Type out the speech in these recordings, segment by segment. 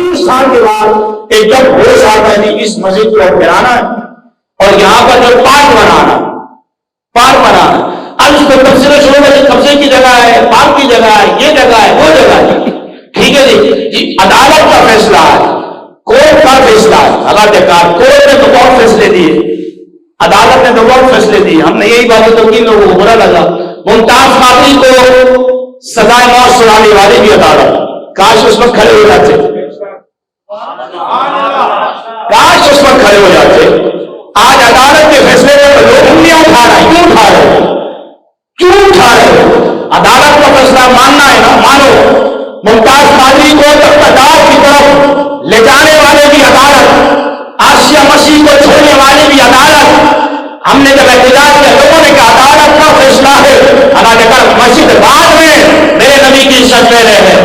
40 سال کے بعد ایک دم ہوش آتا ہے اس مسجد کو گرانا ہے اور یہاں پر جو پارک بنانا اب اس کو تبصرے شروع میں قبضے کی جگہ ہے، پارک کی جگہ ہے، یہ جگہ ہے، وہ جگہ ہے، ٹھیک ہے جی عدالت کا فیصلہ ہے، کورٹ کا فیصلہ ہے، کورٹ نے تو بہت فیصلے دیے، عدالت نے تو بہت فیصلے دیے، ہم نے یہی باتیں تو کن لوگوں کو برا لگا۔ ممتاز قاضی کو سزائے موت سنانے والی بھی عدالت، کاش اس وقت کھڑے ہو جاتے، کاش اس وقت کھڑے ہو جاتے۔ آج عدالت کے فیصلے میں لوگ انگلیاں اٹھا رہے ہیں، کیوں اٹھا رہے؟ عدالت کا فیصلہ ماننا ہے نا، مانو۔ ممتاز قاضی کو اقتدار کی طرف لے جانے والے بھی عدالت، آسیہ مسیح کو چھوڑنے والے بھی عدالت۔ ہم نے جب احتجاج کیا لوگوں نے کہا عدالت کا فیصلہ ہے، اللہ نے کہا مسجد بعد میں میرے نبی کی عزت پہ رہے ہیں،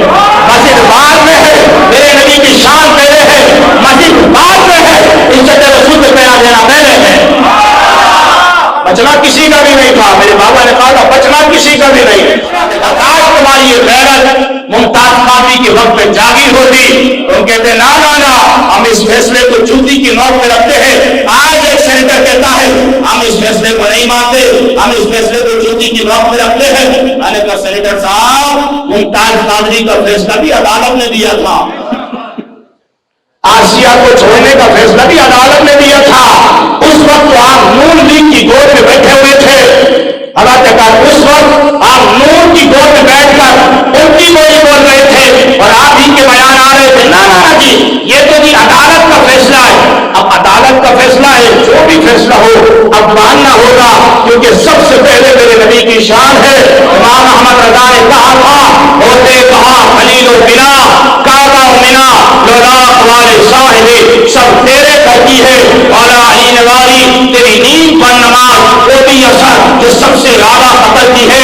مسجد بعد میں ہے، میرے نبی کی شان پہ رہے ہیں، مسجد بعد میں ہے، عزت رسول پہ پیرا دینا پہلے ہے۔ بچنا کسی کا بھی نہیں تھا، میرے بابا نے کہا تھا بچنا کسی کا بھی نہیں۔ کاش تمہاری یہ غیرت ممتاز قاضی کے وقت میں جاگی ہوتی، ہم کہتے نا نا نا، ہم اس فیصلے کو جوتی کی نوک میں رکھتے ہیں۔ آج ایک سینیٹر کہتا ہے ہم اس فیصلے کو نہیں مانتے، ہم اس فیصلے کو جوتی کی نوک میں رکھتے ہیں۔ میں نے کہا سینیٹر صاحب، ممتاز قاضی کا فیصلہ بھی عدالت نے دیا تھا، آسیہ کو چھوڑنے کا فیصلہ بھی عدالت نے دیا تھا۔ اس وقت تو آپ نون لیگ کی گود میں بیٹھے ہوئے تھے، اللہ نے کہا اس وقت آپ نون کی گود میں بیٹھ کر ان کی بولی بول رہے تھے اور آپ ہی کے بیان آ رہے تھے۔ نا جی، یہ تو جی عدالت کا فیصلہ ہے۔ اب عدالت کا فیصلہ ہے، جو بھی فیصلہ ہو اب ماننا ہوگا، کیونکہ سب سے پہلے میرے نبی کی شان ہے۔ امام احمد رضا نے کہا تھا، ہوتے کہا خلیل و بنا کعبہ و منا لولا اقوال صاحب، سب تیرے گھر کی ہے، اولا عین والی تیری نیند پر نماز، وہ بھی اثر جو سب سے زیادہ خطر کی ہے۔